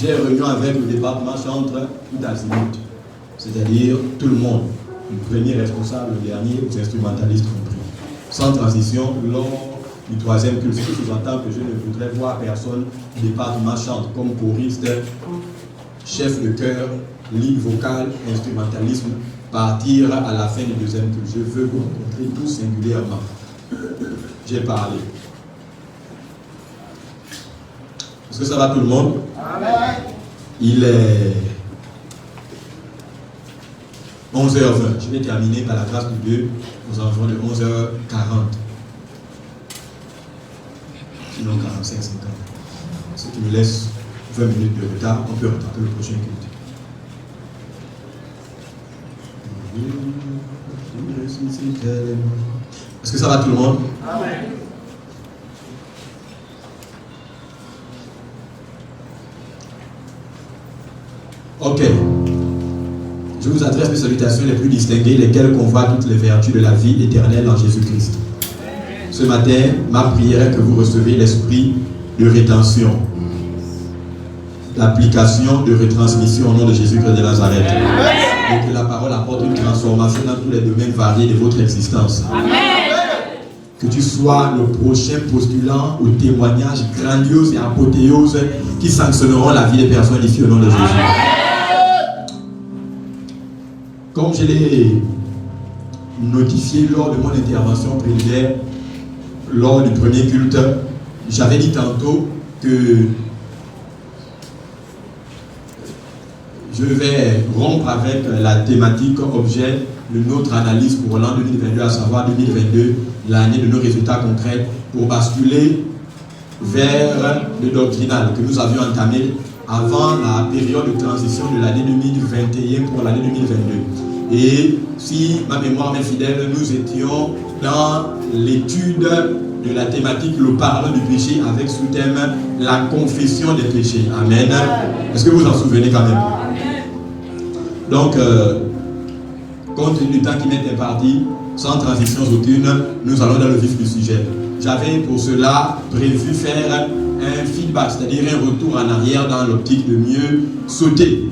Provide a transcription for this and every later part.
j'ai réunion avec le département chantre tout azimut, c'est-à-dire tout le monde, du premier responsable, le dernier, aux instrumentalistes compris. Sans transition, lors du troisième culte, ce qui sous-entend que je ne voudrais voir personne du département chante comme choriste, chef de chœur, ligne vocale, instrumentalisme, partir à la fin du deuxième culte. Je veux vous rencontrer tous singulièrement. J'ai parlé. Est-ce que ça va tout le monde? Amen. Il est 11h20. Je vais terminer par la grâce de Dieu aux environs de 11h40. Sinon 45-50. Ce qui me laisse 20 minutes de retard. On peut retenter le prochain culte. Est-ce que ça va tout le monde? Amen. Ok. Je vous adresse mes salutations les plus distinguées, lesquelles convoient toutes les vertus de la vie éternelle en Jésus-Christ. Ce matin, ma prière est que vous recevez l'esprit de rétention, l'application de retransmission au nom de Jésus-Christ de Nazareth. Et que la parole apporte une transformation dans tous les domaines variés de votre existence. Amen. Que tu sois le prochain postulant au témoignage grandiose et apothéose qui sanctionneront la vie des personnes ici au nom de Jésus. Comme je l'ai notifié lors de mon intervention préliminaire, lors du premier culte, j'avais dit tantôt que je vais rompre avec la thématique objet de notre analyse pour l'an 2022, à savoir 2022, l'année de nos résultats concrets, pour basculer vers le doctrinal que nous avions entamé avant la période de transition de l'année 2021 pour l'année 2022. Et si ma mémoire m'est fidèle, nous étions dans l'étude de la thématique le pardon du péché avec sous-thème la confession des péchés. Amen. Est-ce que vous en souvenez quand même? Donc, compte tenu du temps qui m'est imparti, sans transition aucune, nous allons dans le vif du sujet. J'avais pour cela prévu faire un feedback, c'est-à-dire un retour en arrière dans l'optique de mieux sauter.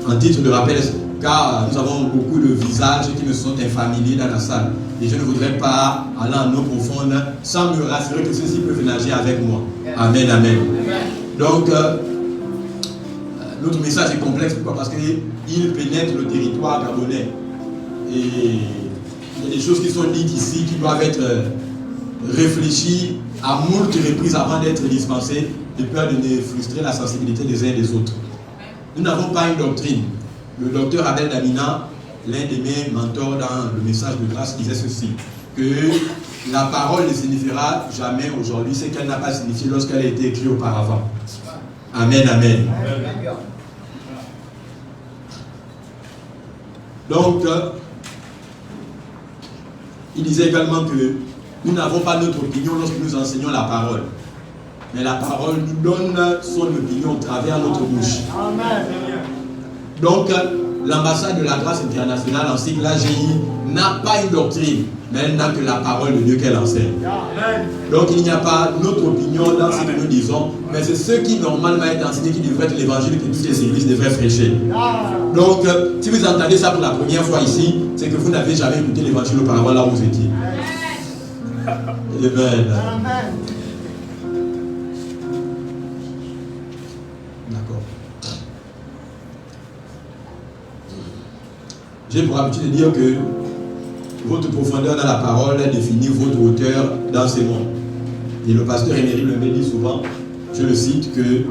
En titre de rappel, car nous avons beaucoup de visages qui me sont infamiliers dans la salle. Et je ne voudrais pas aller en eau profonde sans me rassurer que ceux-ci peuvent nager avec moi. Amen, amen. Donc, notre message est complexe. Pourquoi? Parce qu'il pénètre le territoire gabonais. Et il y a des choses qui sont dites ici qui doivent être réfléchies à moult reprises avant d'être dispensées, de peur de ne frustrer la sensibilité des uns et des autres. Nous n'avons pas une doctrine. Le docteur Abel Damina, l'un de mes mentors dans le message de grâce, disait ceci, que la parole ne signifiera jamais aujourd'hui ce qu'elle n'a pas signifié lorsqu'elle a été écrite auparavant. Amen, amen. Donc, il disait également que nous n'avons pas notre opinion lorsque nous enseignons la parole. Mais la parole nous donne son opinion au travers notre bouche. Amen. Donc, l'ambassade de la grâce internationale en sigle AGI n'a pas une doctrine, mais elle n'a que la parole de Dieu qu'elle enseigne. Donc, il n'y a pas notre opinion dans ce que nous disons, mais c'est ce qui normalement est enseigné qui devrait être l'évangile que toutes les églises devraient prêcher. Donc, si vous entendez ça pour la première fois ici, c'est que vous n'avez jamais écouté l'évangile auparavant là où vous étiez. Amen. D'accord. J'ai pour habitude de dire que votre profondeur dans la parole définit votre hauteur dans ces mondes. Et le pasteur Émeric Lemay dit souvent, je le cite, que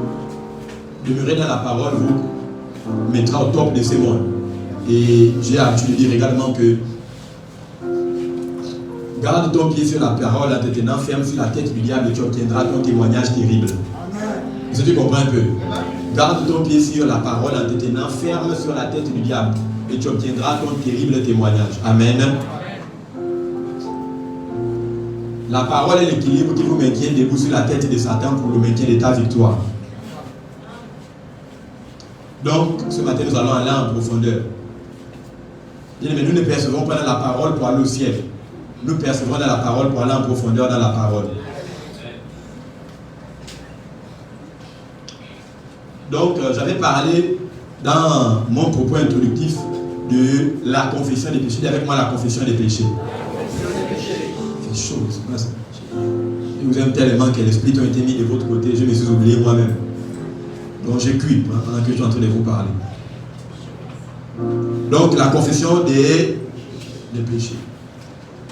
demeurer dans la parole vous mettra au top de ces mondes. Et j'ai l'habitude de dire également que garde ton pied sur la parole en te tenant ferme sur la tête du diable et tu obtiendras ton témoignage terrible. Est-ce que tu comprends un peu? Garde ton pied sur la parole en te tenant ferme sur la tête du diable et tu obtiendras ton terrible témoignage. Amen. La parole est l'équilibre qui vous maintient debout sur la tête de Satan pour le maintien de ta victoire. Donc, ce matin, nous allons aller en profondeur. Mais nous ne percevons pas dans la parole pour aller au ciel. Nous percevons dans la parole pour aller en profondeur dans la parole. Donc, j'avais parlé dans mon propos introductif de la confession des péchés. Dis avec moi la confession des péchés. C'est chaud, c'est pas ça. Je vous aime tellement que l'esprit a été mis de votre côté, je me suis oublié moi-même. Donc j'ai cuit pendant que je suis en train de vous parler. Donc la confession des péchés.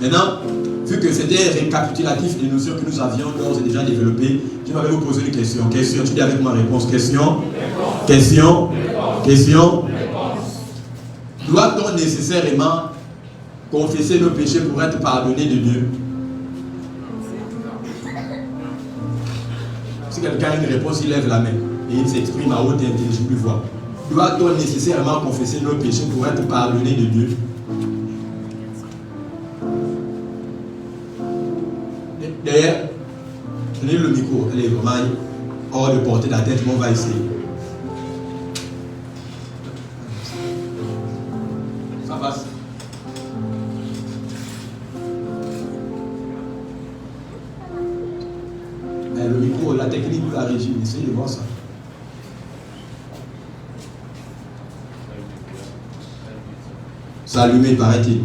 Maintenant, vu que c'était récapitulatif des notions que nous avions d'ores et déjà développées, je vais vous poser une question. Question, tu dis avec ma réponse. Question. Question. Question. Doit-on nécessairement confesser nos péchés pour être pardonné de Dieu? Si quelqu'un a une réponse, il lève la main et il s'exprime à haute et intelligible voix. Doit-on nécessairement confesser nos péchés pour être pardonné de Dieu? D'ailleurs, tenez le micro, elle est vraiment hors de portée de la tête, mais on va essayer. Ça passe. Mais le micro, la technique de la régie, essayez de voir ça. Ça allumé, paraît-il.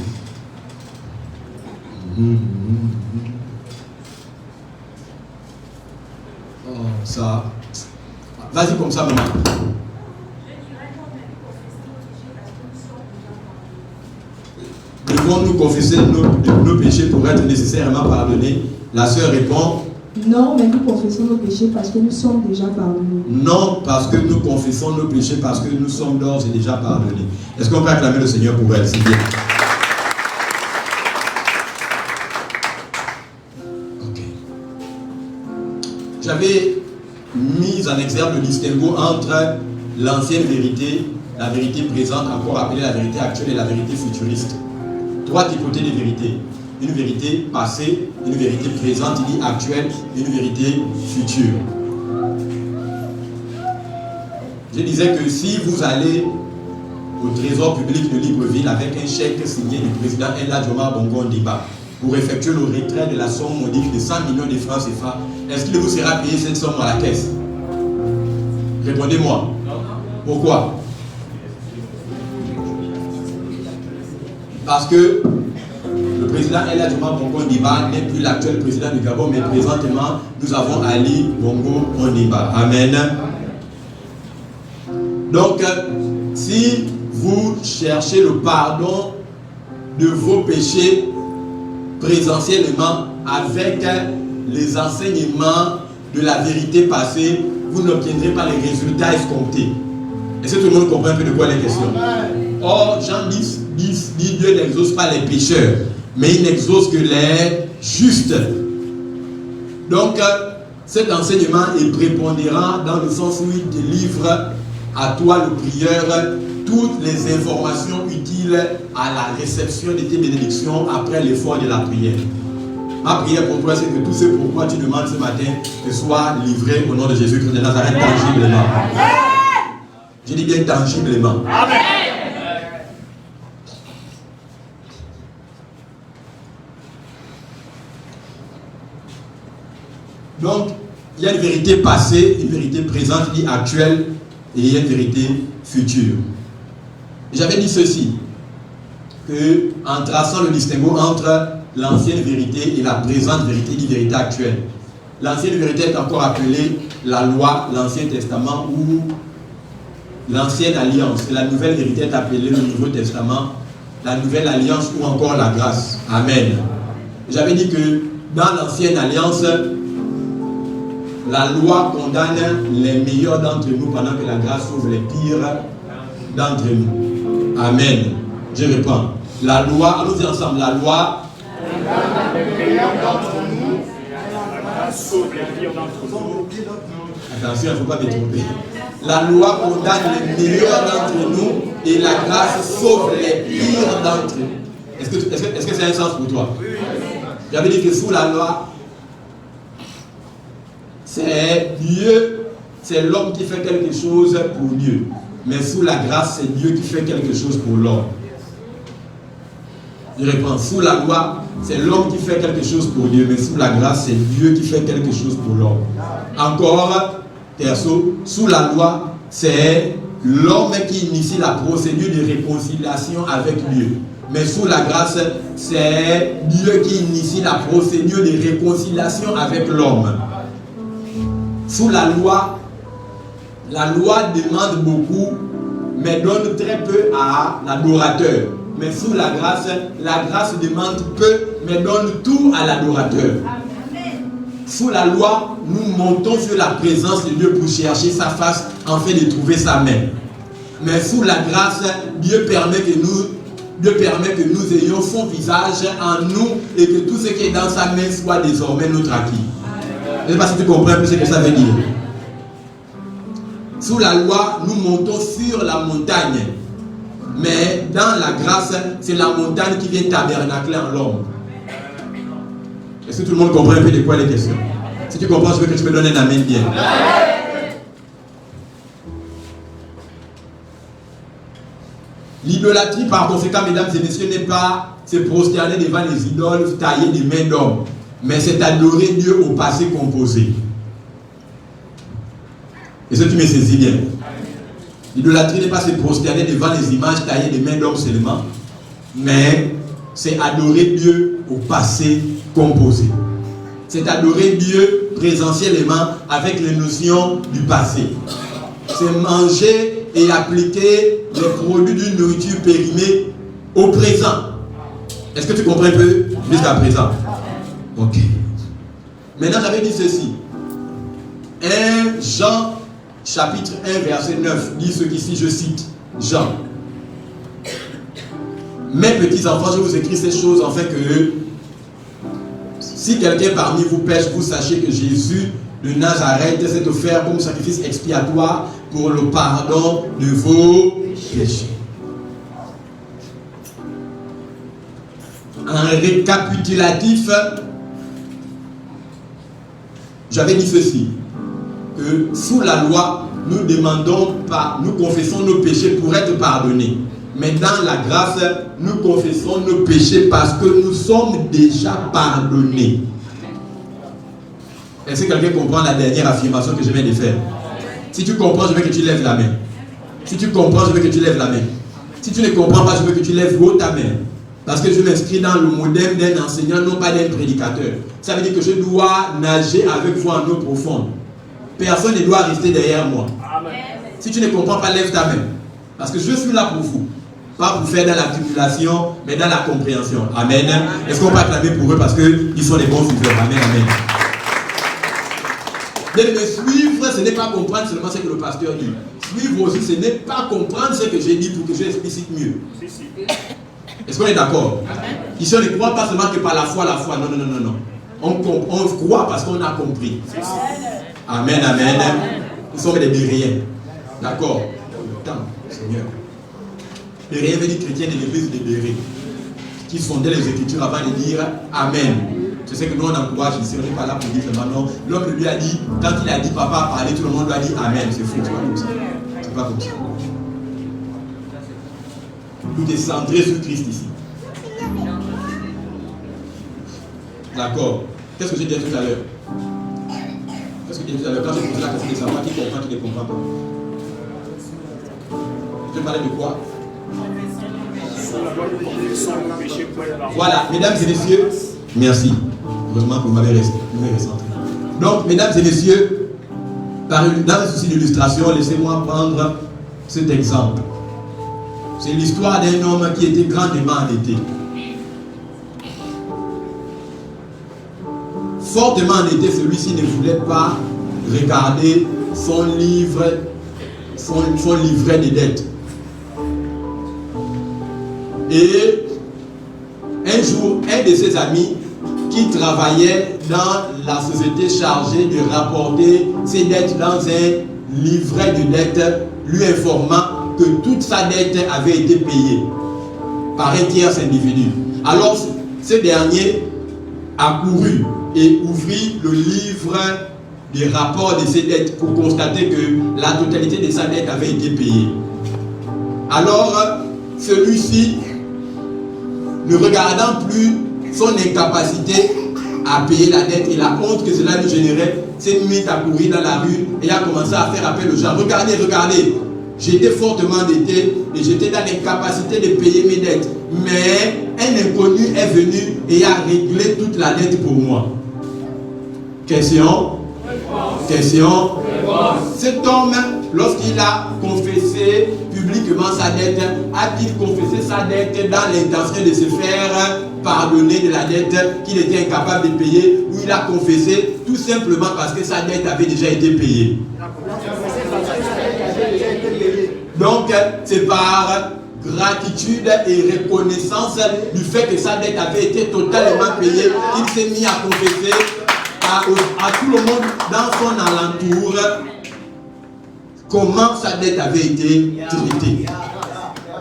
Oh, ça. Vas-y comme ça, maman. Devons-nous confesser nos péchés pour être nécessairement pardonnés? La sœur répond. Non, mais nous confessons nos péchés parce que nous sommes déjà pardonnés. Non, parce que nous confessons nos péchés parce que nous sommes d'ores et déjà pardonnés. Est-ce qu'on peut acclamer le Seigneur pour elle? C'est bien. Ok. J'avais mis en exergue le distinguo entre l'ancienne vérité, la vérité présente, encore appelée la vérité actuelle, et la vérité futuriste. Trois typologies de vérité. Une vérité passée, une vérité présente, il dit actuelle, et une vérité future. Je disais que si vous allez au trésor public de Libreville avec un chèque signé du président Ella Joma Bongo Ndiba pour effectuer le retrait de la somme modique de 100 millions de francs CFA, est-ce qu'il vous sera payé cette somme à la caisse? Répondez-moi. Pourquoi? Parce que le président Ella Joma Bongo Ndiba n'est plus l'actuel président du Gabon, mais présentement, nous avons Ali Bongo Ndiba. Amen. Donc, si vous cherchez le pardon de vos péchés présentiellement avec les enseignements de la vérité passée, vous n'obtiendrez pas les résultats escomptés. Est-ce que tout le monde comprend un peu de quoi les questions? Or, Jean 10 dit Dieu n'exauce pas les pécheurs, mais il n'exauce que les justes. Donc, cet enseignement est prépondérant dans le sens où il délivre à toi, le prieur, toutes les informations utiles à la réception de tes bénédictions après l'effort de la prière. Ma prière pour toi, c'est que tout ce pourquoi tu demandes ce matin te soit livré au nom de Jésus-Christ de Nazareth tangiblement. Je dis bien tangiblement. Amen. Donc, il y a une vérité passée, une vérité présente, une actuelle, et il y a une vérité future. J'avais dit ceci, que en traçant le distinguo entre l'ancienne vérité et la présente vérité, une vérité actuelle. L'ancienne vérité est encore appelée la loi, l'Ancien Testament ou l'ancienne alliance. Et la nouvelle vérité est appelée le Nouveau Testament, la nouvelle alliance ou encore la grâce. Amen. J'avais dit que dans l'ancienne alliance, la loi condamne les meilleurs d'entre nous pendant que la grâce sauve les pires d'entre nous. Amen. Je réponds. La loi, allons-y ensemble, la loi condamne les meilleurs d'entre nous et la grâce sauve les pires d'entre nous. Attention, il ne faut pas me tromper. La loi condamne les meilleurs d'entre nous et la grâce sauve les pires d'entre nous. Est-ce que c'est un sens pour toi? J'avais dit que sous la loi, c'est Dieu, c'est l'homme qui fait quelque chose pour Dieu. Mais sous la grâce, c'est Dieu qui fait quelque chose pour l'homme. Je réponds, sous la loi, c'est l'homme qui fait quelque chose pour Dieu. Mais sous la grâce, c'est Dieu qui fait quelque chose pour l'homme. Encore, perso, sous la loi, c'est l'homme qui initie la procédure de réconciliation avec Dieu. Mais sous la grâce, c'est Dieu qui initie la procédure de réconciliation avec l'homme. Sous la loi demande beaucoup, mais donne très peu à l'adorateur. Mais sous la grâce demande peu, mais donne tout à l'adorateur. Sous la loi, nous montons sur la présence de Dieu pour chercher sa face afin de trouver sa main. Mais sous la grâce, Dieu permet que nous ayons son visage en nous et que tout ce qui est dans sa main soit désormais notre acquis. Je ne sais pas si tu comprends un peu ce que ça veut dire. Sous la loi, nous montons sur la montagne. Mais dans la grâce, c'est la montagne qui vient tabernacler en l'homme. Est-ce que tout le monde comprend un peu de quoi les questions? Si tu comprends, je veux que tu me donnes un amen bien. L'idolâtrie, par conséquent, mesdames et messieurs, n'est pas se prosterner devant les idoles taillées des mains d'hommes, mais c'est adorer Dieu au passé composé. Est-ce que tu me saisis bien? L'idolâtrie n'est pas se prosterner devant les images taillées des mains d'hommes seulement, mais c'est adorer Dieu au passé composé. C'est adorer Dieu présentiellement avec les notions du passé. C'est manger et appliquer les produits d'une nourriture périmée au présent. Est-ce que tu comprends un peu jusqu'à présent? Ok. Maintenant, j'avais dit ceci. 1 Jean chapitre 1 verset 9 dit ce qu'ici je cite. Jean. Mes petits enfants, je vous écris ces choses afin que si quelqu'un parmi vous pêche, vous sachiez que Jésus de Nazareth s'est offert comme sacrifice expiatoire pour le pardon de vos péchés. En récapitulatif, j'avais dit ceci, que sous la loi, nous demandons pas, nous confessons nos péchés pour être pardonnés. Mais dans la grâce, nous confessons nos péchés parce que nous sommes déjà pardonnés. Est-ce que quelqu'un comprend la dernière affirmation que je viens de faire? Si tu comprends, je veux que tu lèves la main. Si tu comprends, je veux que tu lèves la main. Si tu ne comprends pas, je veux que tu lèves haut ta main. Parce que je m'inscris dans le modèle d'un enseignant, non pas d'un prédicateur. Ça veut dire que je dois nager avec vous en eau profonde. Personne ne doit rester derrière moi. Amen. Si tu ne comprends pas, lève ta main. Parce que je suis là pour vous. Pas pour faire dans la tribulation, mais dans la compréhension. Amen. Est-ce qu'on peut acclamer pour eux parce qu'ils sont les bons suiveurs? Amen, amen. De me suivre, ce n'est pas comprendre seulement ce que le pasteur dit. Suivre aussi, ce n'est pas comprendre ce que j'ai dit pour que je explicite mieux. Est-ce qu'on est d'accord? Ici, on ne croit pas seulement que par la foi. Non, non, non, non. On croit parce qu'on a compris. Amen, amen. Nous sommes des béréens. D'accord? Tant, Seigneur. Béréen veut dire chrétien de l'église des Bérés, qui sondaient les Écritures avant de dire Amen. C'est ce que nous on encourage ici, on n'est pas là pour dire seulement non. L'homme lui a dit, quand il a dit papa a parlé, tout le monde lui a dit Amen. C'est faux, c'est pas comme ça. C'est pas comme ça. Tout est centré sur Christ ici. D'accord. Qu'est-ce que j'ai dit tout à l'heure? Qu'est-ce que j'ai dit tout à l'heure? Quand j'ai posé la question de savoir qui comprend, qui ne comprend pas. Je vais parler de quoi? Voilà, mesdames et messieurs, merci. Heureusement que vous m'avez recentré. Donc, mesdames et messieurs, dans un souci d'illustration, laissez-moi prendre cet exemple. C'est l'histoire d'un homme qui était grandement endetté. Fortement endetté, celui-ci ne voulait pas regarder son livret de dettes. Et un jour, un de ses amis qui travaillait dans la société chargée de rapporter ses dettes dans un livret de dettes lui informa que toute sa dette avait été payée par un tierce individu. Alors ce dernier accourut et ouvrit le livre des rapports de ses dettes pour constater que la totalité de sa dette avait été payée. Alors celui-ci, ne regardant plus son incapacité à payer la dette et la honte que cela lui générait, s'est mis à courir dans la rue et a commencé à faire appel aux gens. Regardez, regardez, j'étais fortement endetté et j'étais dans l'incapacité de payer mes dettes. Mais un inconnu est venu et a réglé toute la dette pour moi. Question? Question? Cet homme, lorsqu'il a confessé publiquement sa dette, a-t-il confessé sa dette dans l'intention de se faire pardonner de la dette qu'il était incapable de payer, ou il a confessé tout simplement parce que sa dette avait déjà été payée? Donc, c'est par gratitude et reconnaissance du fait que sa dette avait été totalement payée qu'il s'est mis à confesser à tout le monde dans son alentour comment sa dette avait été traitée.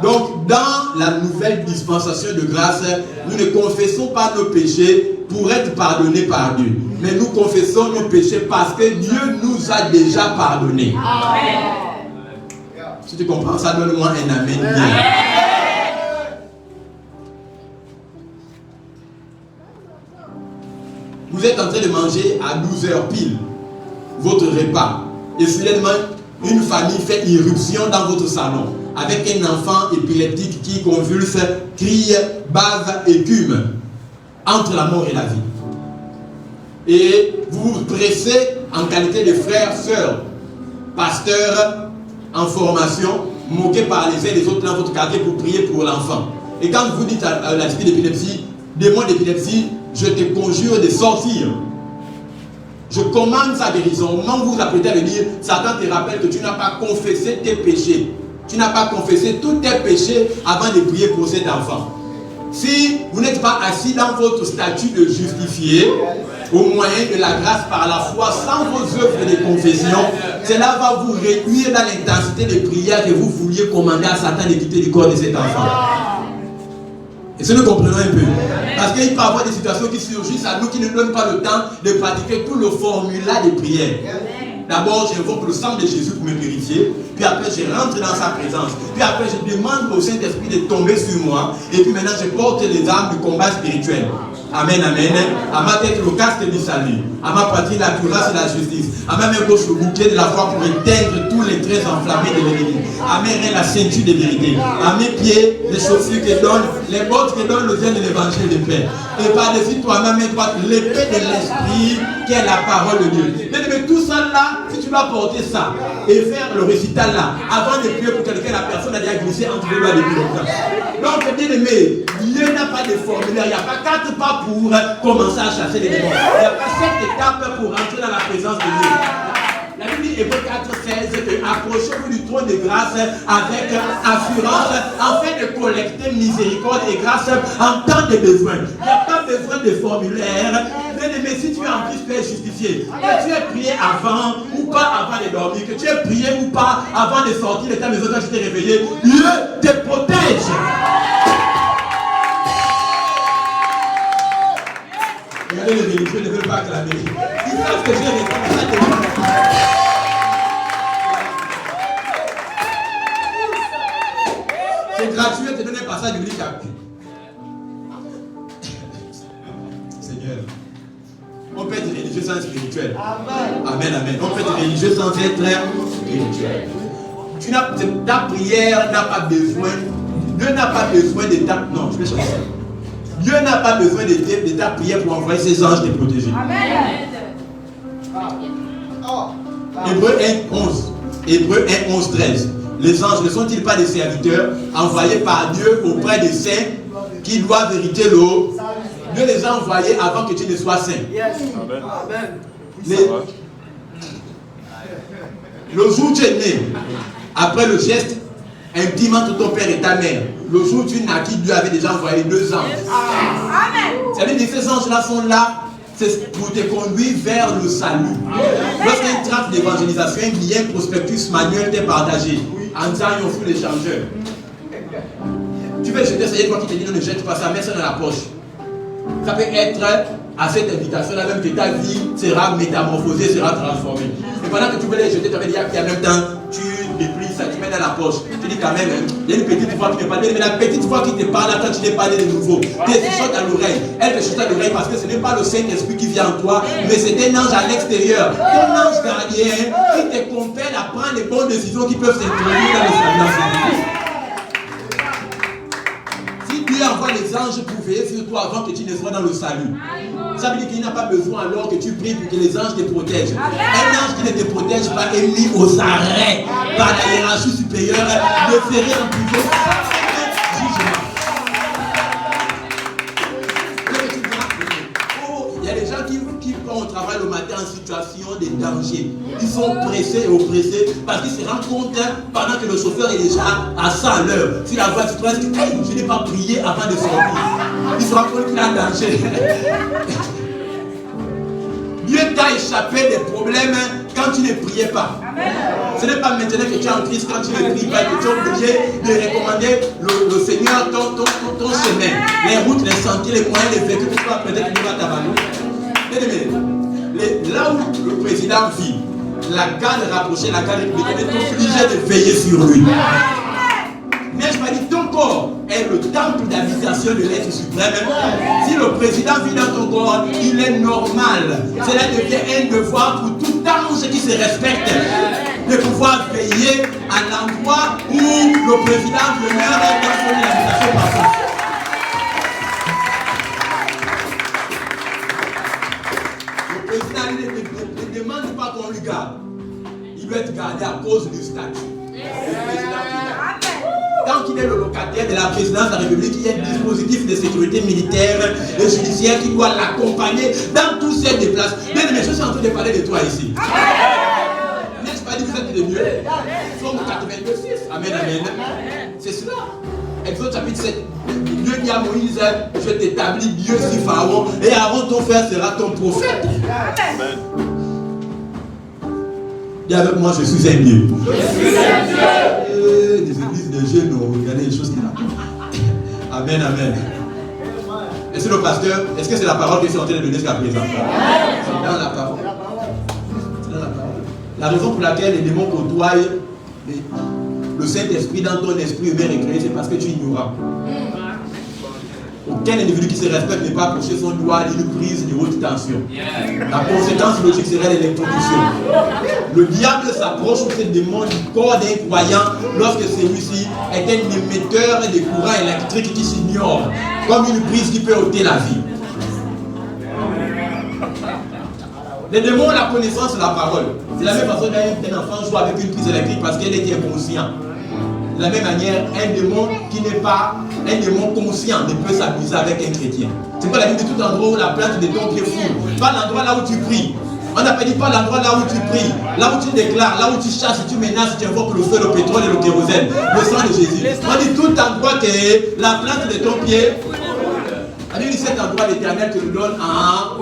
Donc, dans la nouvelle dispensation de grâce, nous ne confessons pas nos péchés pour être pardonnés par Dieu, mais nous confessons nos péchés parce que Dieu nous a déjà pardonnés. Si tu comprends ça, donne-moi un amen bien. Vous êtes en train de manger à 12h pile votre repas et soudainement une famille fait irruption dans votre salon avec un enfant épileptique qui convulse, crie, bave, écume entre la mort et la vie. Et vous vous pressez en qualité de frère, sœur, pasteur en formation, moqué par les uns et les autres dans votre quartier pour prier pour l'enfant. Et quand vous dites à la d'épilepsie, démon d'épilepsie, je te conjure de sortir. Je commande sa guérison. Au moment où vous vous apprêtez à le dire, Satan te rappelle que tu n'as pas confessé tes péchés. Tu n'as pas confessé tous tes péchés avant de prier pour cet enfant. Si vous n'êtes pas assis dans votre statut de justifié, au moyen de la grâce par la foi, sans vos œuvres de confession, cela va vous réduire dans l'intensité de prière que vous vouliez commander à Satan de quitter le corps de cet enfant. Et ce nous comprenons un peu. Parce qu'il peut y avoir des situations qui surgissent à nous qui ne donnent pas le temps de pratiquer tout le formulat de prière. D'abord, j'invoque le sang de Jésus pour me purifier. Puis après, je rentre dans sa présence. Puis après, je demande au Saint-Esprit de tomber sur moi. Et puis maintenant, je porte les armes du combat spirituel. Amen, amen. À ma tête, le casque du salut. À ma poitrine, la cuirasse et la justice. À ma main gauche, le bouclier de la foi pour éteindre tous les traits enflammés de l'ennemi. À mes reins, la ceinture de vérité. À mes pieds, les chaussures qui donnent, les bottes qui donnent le lien de l'évangile de paix. Et par-dessus toi, ma main droite, l'épée de l'esprit qui est la parole de Dieu. Mais tout ça là, si tu vas porter ça et faire le récital là, avant de prier pour quelqu'un, la personne a déjà glissé entre les doigts depuis longtemps. Donc, bien aimé, Dieu n'a pas de formulaire, il n'y a pas 4 pas pour commencer à chasser les démons. Il n'y a pas 7 étapes pour entrer dans la présence de Dieu. La Bible dit, Hébreux 4:16, que approchez-vous du trône de grâce avec assurance, afin de collecter miséricorde et grâce en temps de besoin. Il n'y a pas besoin de formulaire. Mais si tu es en Christ, tu es justifié. Que tu es prié avant ou pas avant de dormir, que tu es prié ou pas avant de sortir de ta maison quand tu t'es réveillé, Dieu te protège. Regardez, les religieux ne veulent pas acclamer. Ils savent que j'ai répondu à c'est gratuit, te donner un passage biblique à appuyer. Seigneur, on peut être religieux sans être spirituel. Amen, amen. On peut être religieux sans être spirituel. Ta prière n'a pas besoin, Dieu n'a pas besoin de ta... Non, je vais changer ça. Dieu n'a pas besoin de ta prière pour envoyer ses anges te protéger. Amen. Hébreux 1:11. Hébreux 1:11-13. Les anges ne sont-ils pas des serviteurs envoyés par Dieu auprès des saints qui doivent hériter l'eau? Dieu les a envoyés avant que tu ne sois saint. Le jour où tu es né, après le geste intime entre ton père et ta mère, le jour où tu naquis, Dieu avait déjà envoyé 2 anges. Ça veut dire que ces anges-là sont là, c'est pour te conduire vers le salut. Lorsqu'il trace d'évangélisation, un billet, un prospectus manuel t'est partagé. En disant, ils ont fou l'échangeur. Tu veux jeter, c'est toi qui te dit, non, ne jette pas ça, mets ça dans la poche. Ça peut être à cette invitation-là même que ta vie sera métamorphosée, sera transformée. Et pendant que tu veux les jeter, tu vas dire, puis en même temps, tu déplies ça, tu mets dans la poche. Tu dis quand même, il y a une petite voix qui te parle, mais la petite voix qui te parle quand tu n'es pas né de nouveau, tu te chuchotes à l'oreille. Elle te chuchote à l'oreille parce que ce n'est pas le Saint-Esprit qui vient en toi, mais c'est un ange à l'extérieur. Ton ange gardien qui te compelle à prendre les bonnes décisions qui peuvent s'introduire dans le salut. Dieu envoie les anges pour veiller sur toi avant que tu ne sois dans le salut. Ça veut dire qu'il n'a pas besoin alors que tu pries pour que les anges te protègent. Un ange qui ne te protège pas est mis aux arrêts par la hiérarchie supérieure, ne ferait en privé jugement. Il y a des gens qui vont au travail le matin en situation de danger. Ils sont pressés et oppressés parce qu'ils se rendent compte pendant que le chauffeur est déjà à 100 à l'heure. Si la voiture se trouve, je n'ai pas prié avant de sortir. Ils se rendent compte qu'il y a un danger. Dieu t'a échappé des problèmes quand tu ne priais pas. Ce n'est pas maintenant que tu es en crise quand tu ne pries pas et que tu es obligé de recommander le Seigneur ton chemin. Les routes, les sentiers, les moyens, les véhicules, tu vas peut-être qu'il va t'abandonner. Là où le président vit, la garde rapprochée, la garde républicaine est obligée de veiller sur lui. N'est-ce pas dit, ton corps est le temple d'habitation de l'être suprême. Si le président vit dans ton corps, il est normal. Cela devient un devoir pour tout ange qui se respecte de pouvoir veiller à l'endroit où le président demeure dans son habitation parfaite. Le président ne demande pas qu'on lui garde. Il doit être gardé à cause du statut. Tant qu'il est le locataire de la présidence de la République, il y a un dispositif de sécurité militaire et judiciaire qui doit l'accompagner dans tous ses déplacements. Mais je suis en train de parler de toi ici. N'est-ce pas dit que vous êtes les mieux? Somme 82:6. Amen, amen. C'est cela. Exode chapitre 7. Dieu dit à Moïse, je t'établis Dieu sur Pharaon et Aaron ton frère sera ton prophète. Amen. Dis avec moi, je suis un Dieu. Je suis un Dieu. Les églises de jeunes ont regardé les choses qu'il a. Amen, amen. Est-ce que le pasteur, est-ce que c'est la parole que je suis en train de donner jusqu'à présent? C'est dans la parole. C'est dans la parole. La raison pour laquelle les démons côtoient le Saint-Esprit dans ton esprit humain recréé, c'est parce que tu ignoras. Aucun individu qui se respecte n'est pas approché son doigt d'une prise de haute tension. La conséquence logique serait l'électrocution. Le diable s'approche ou se demande du corps d'un croyant lorsque celui-ci est un émetteur de courant électrique qui s'ignore, comme une prise qui peut ôter la vie. Les démons ont la connaissance de la parole. C'est la même façon qu'un enfant joue avec une prise électrique parce qu'elle est inconscient. De la même manière, un démon qui n'est pas un démon conscient ne peut s'amuser avec un chrétien. C'est pas la Bible de tout endroit où la plante de ton pied fout. Pas l'endroit là où tu pries. On n'a pas dit pas l'endroit là où tu pries, là où tu déclares, là où tu chasses, tu menaces, tu invoques le feu, le pétrole et le kérosène, le sang de Jésus. On dit tout endroit que la plante de ton pied. On dit cet endroit l'Éternel te le donne en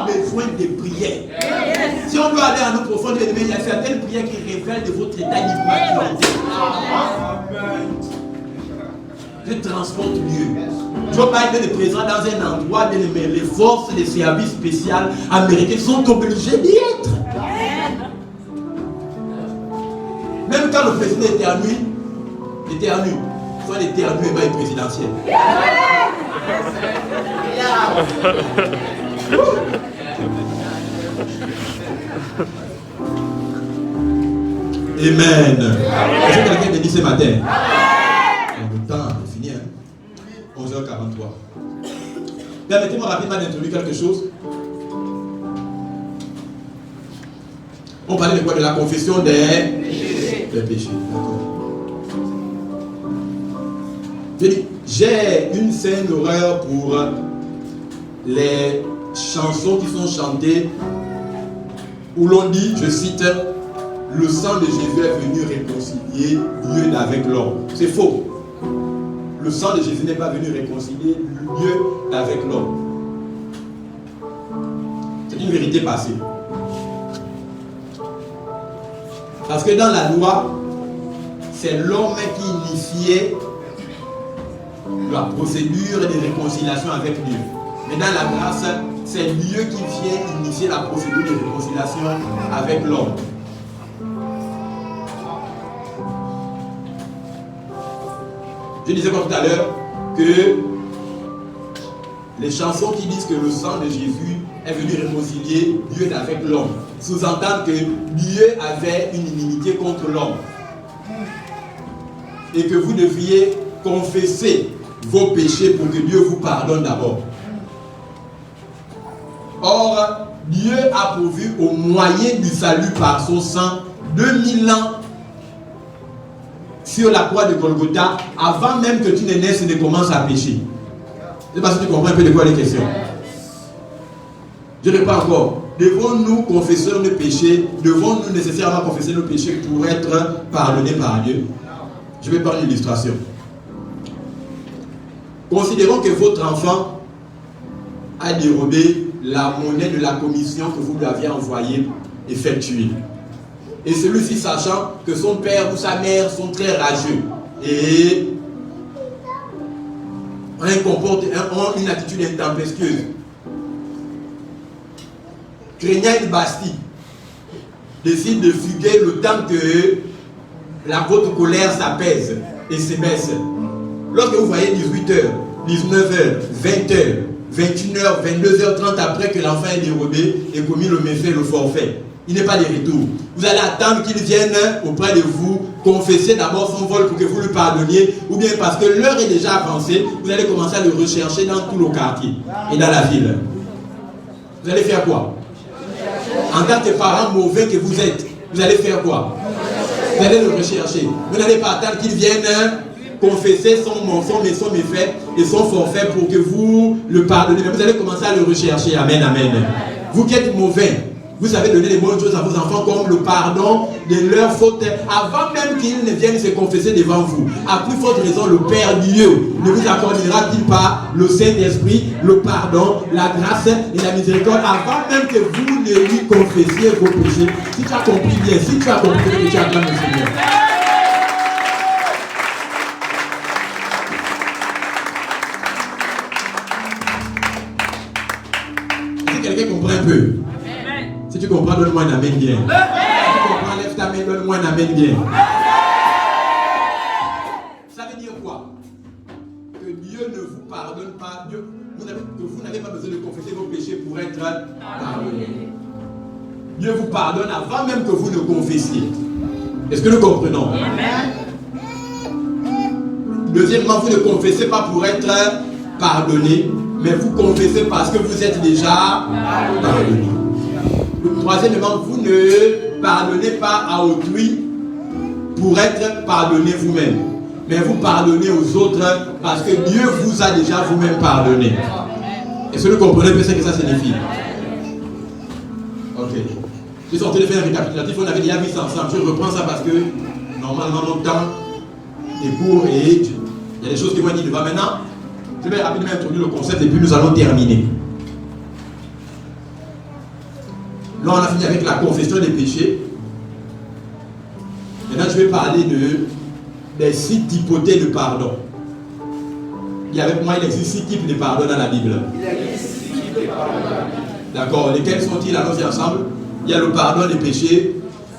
besoin de prière. Si on doit aller à nos profondes, il y a certaines prières qui révèlent de votre état d'immaturité. Je transporte Dieu. Joe Biden est présent dans un endroit de les forces des services spéciaux américains sont obligés d'y être. Même quand le président éternue, soit l'éternue et pas une présidentielle. Amen. Est-ce que quelqu'un me dit ce matin? Le temps est fini. 11h43. Permettez-moi rapidement d'introduire quelque chose. On parlait de quoi? De la confession des péchés. D'accord. J'ai une scène d'horreur pour les chansons qui sont chantées où l'on dit, je cite, le sang de Jésus est venu réconcilier Dieu avec l'homme. C'est faux. Le sang de Jésus n'est pas venu réconcilier Dieu avec l'homme. C'est une vérité passée. Parce que dans la loi, c'est l'homme qui initiait la procédure de réconciliation avec Dieu. Mais dans la grâce, c'est Dieu qui vient initier la procédure de réconciliation avec l'homme. Je disais comme tout à l'heure que les chansons qui disent que le sang de Jésus est venu réconcilier Dieu avec l'homme sous-entendent que Dieu avait une inimité contre l'homme et que vous devriez confesser vos péchés pour que Dieu vous pardonne d'abord. Or, Dieu a pourvu au moyen du salut par son sang 2000 ans sur la croix de Golgotha avant même que tu ne naisses et ne commences à pécher. Je ne sais pas si tu comprends un peu de quoi les questions. Je ne réponds encore. Devons-nous confesser nos péchés? Devons-nous nécessairement confesser nos péchés pour être pardonnés par Dieu? Je vais prendre une illustration. Considérons que votre enfant a dérobé la monnaie de la commission que vous lui aviez envoyée effectuée. Et celui-ci, sachant que son père ou sa mère sont très rageux et ont une attitude intempestueuse, craignant une Bastille, décide de fuguer le temps que votre colère s'apaise et s'ébaisse. Lorsque vous voyez 18h, 19h, 20h, 21h, 22h30 après que l'enfant est dérobé et commis le méfait, le forfait, il n'est pas de retour. Vous allez attendre qu'il vienne auprès de vous, confesser d'abord son vol pour que vous lui pardonniez, ou bien parce que l'heure est déjà avancée, vous allez commencer à le rechercher dans tout le quartier et dans la ville. Vous allez faire quoi? En tant que parents mauvais que vous êtes, vous allez faire quoi? Vous allez le rechercher. Vous n'allez pas attendre qu'il vienne confesser son méfait et son forfait pour que vous le pardonnez. Mais vous allez commencer à le rechercher. Amen, amen. Vous qui êtes mauvais, vous savez donner des bonnes choses à vos enfants comme le pardon de leurs fautes avant même qu'ils ne viennent se confesser devant vous. À plus forte raison, le Père Dieu ne vous accordera-t-il pas le Saint-Esprit, le pardon, la grâce et la miséricorde avant même que vous ne lui confessiez vos péchés. Si tu as compris bien, si tu as compris que tu acclames le Seigneur. Si quelqu'un comprend un peu. Si tu comprends, donne-moi un amen bien. Si tu comprends, lève ta main, donne-moi un amen bien. Ça veut dire quoi? Que Dieu ne vous pardonne pas, que vous n'avez pas besoin de confesser vos péchés pour être pardonné. Dieu vous pardonne avant même que vous ne confessiez. Est-ce que nous comprenons? Deuxièmement, vous ne confessez pas pour être pardonné, mais vous confessez parce que vous êtes déjà pardonné. Troisièmement, vous ne pardonnez pas à autrui pour être pardonné vous-même, mais vous pardonnez aux autres parce que Dieu vous a déjà vous-même pardonné. Est-ce que vous comprenez un peu ce que ça signifie? Ok. Je suis en train de faire un récapitulatif, on avait déjà vu ça ensemble. Je reprends ça parce que normalement notre temps est court et il y a des choses qui vont être dites devant. Maintenant, je vais rapidement introduire le concept et puis nous allons terminer. Là, on a fini avec la confession des péchés. Maintenant, je vais parler des 6 typautés de pardon. Et avec moi, il existe 6 types de pardon dans la Bible. D'accord. Lesquels sont-ils? Allons-y ensemble. Il y a le pardon des péchés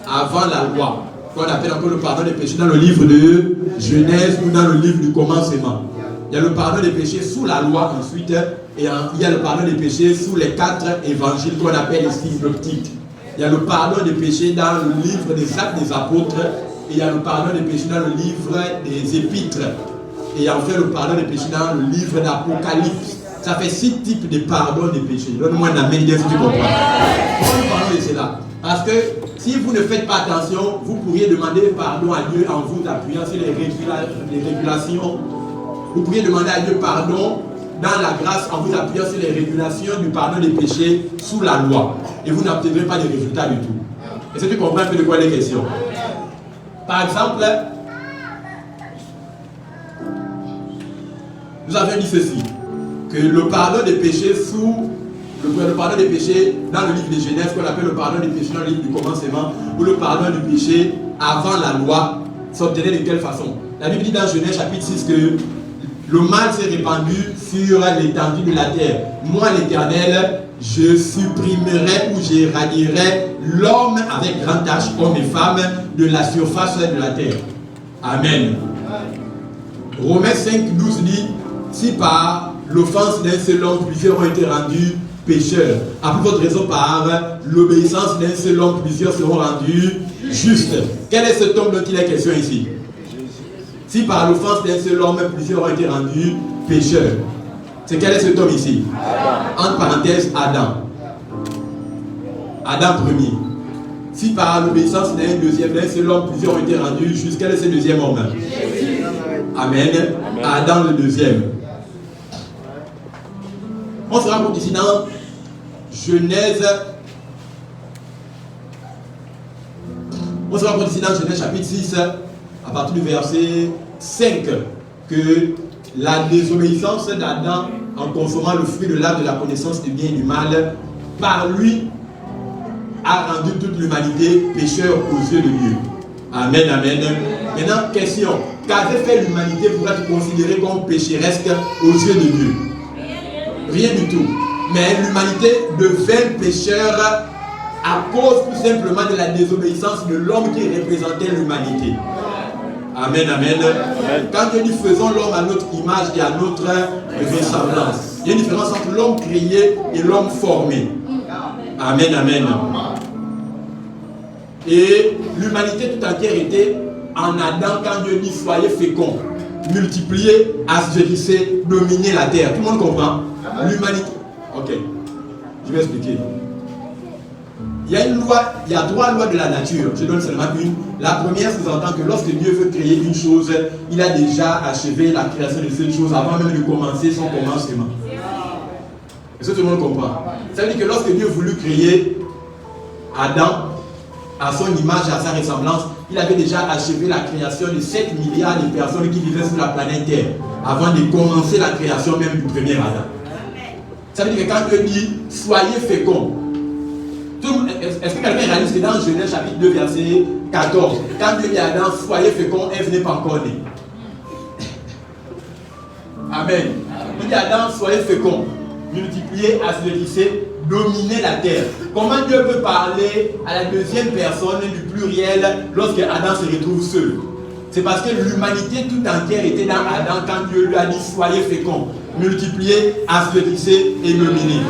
avant la loi, qu'on appelle encore le pardon des péchés dans le livre de Genèse ou dans le livre du commencement. Il y a le pardon des péchés sous la loi ensuite, et il y a le pardon des péchés sous les 4 évangiles qu'on appelle les synoptiques. Il y a le pardon des péchés dans le livre des Actes des Apôtres, et il y a le pardon des péchés dans le livre des Épîtres, et il y a enfin le pardon des péchés dans le livre d'Apocalypse. Ça fait 6 types de pardon des péchés. Donne-moi un amen, si tu comprends. Pourquoi nous parlons de cela? Parce que si vous ne faites pas attention, vous pourriez demander pardon à Dieu en vous appuyant sur les régulations. Vous pourriez demander à Dieu pardon dans la grâce en vous appuyant sur les régulations du pardon des péchés sous la loi. Et vous n'obtiendrez pas de résultats du tout. Est-ce que tu comprends un peu de quoi les questions? Par exemple, nous avons dit ceci, que le pardon des péchés le pardon des péchés dans le livre de Genèse, qu'on appelle le pardon des péchés dans le livre du commencement, ou le pardon du péché avant la loi, s'obtenait de quelle façon? La Bible dit dans Genèse chapitre 6 que le mal s'est répandu sur l'étendue de la terre. Moi, l'Éternel, je supprimerai ou j'éradierai l'homme avec grand H, homme et femme, de la surface de la terre. Amen. Romains 5, 12 dit, si par l'offense d'un seul homme, plusieurs ont été rendus pécheurs, à plus forte raison par l'obéissance d'un seul homme, plusieurs seront rendus justes. Quel est cet homme dont il est question ici? Si par l'offense d'un seul homme, plusieurs ont été rendus pécheurs. C'est quel est cet homme ici? Entre parenthèses, Adam. Adam premier. Si par l'obéissance d'un seul homme, plusieurs ont été rendus justes, quel est ce deuxième homme? Amen. Adam le deuxième. On se rencontre ici dans Genèse. On se rencontre ici dans Genèse chapitre 6, à partir du verset 5, que la désobéissance d'Adam en consommant le fruit de l'arbre de la connaissance du bien et du mal, par lui, a rendu toute l'humanité pécheur aux yeux de Dieu. Amen, amen. Maintenant, question. Qu'avait fait l'humanité pour être considérée comme pécheresse aux yeux de Dieu? Rien du tout. Mais l'humanité devint pécheur à cause tout simplement de la désobéissance de l'homme qui représentait l'humanité. Amen, amen. Quand Dieu dit faisons l'homme à notre image et à notre ressemblance, il y a une différence entre l'homme créé et l'homme formé. Amen, amen. Et l'humanité tout entière était en Adam quand Dieu dit soyez féconds, multipliez, assujettissez, dominez la terre. Tout le monde comprend? L'humanité. Ok, je vais expliquer. Il y a une loi, il y a 3 lois de la nature. Je donne seulement une. La première sous-entend que lorsque Dieu veut créer une chose, il a déjà achevé la création de cette chose avant même de commencer son commencement. Est-ce que tout le monde comprend? Ça veut dire que lorsque Dieu voulut créer Adam à son image et à sa ressemblance, il avait déjà achevé la création de 7 milliards de personnes qui vivaient sur la planète Terre avant de commencer la création même du premier Adam. Ça veut dire que quand Dieu dit soyez féconds, est-ce que quelqu'un réalise que dans Genèse chapitre 2 verset 14, quand Dieu dit à Adam soyez féconds, Ève n'est pas encore née. Amen. Il dit à Adam soyez féconds, multipliez, assujettissez, dominez la terre. Comment Dieu peut parler à la deuxième personne du pluriel lorsque Adam se retrouve seul? C'est parce que l'humanité tout entière était dans Adam quand Dieu lui a dit soyez féconds, multipliez, assujettissez et dominez.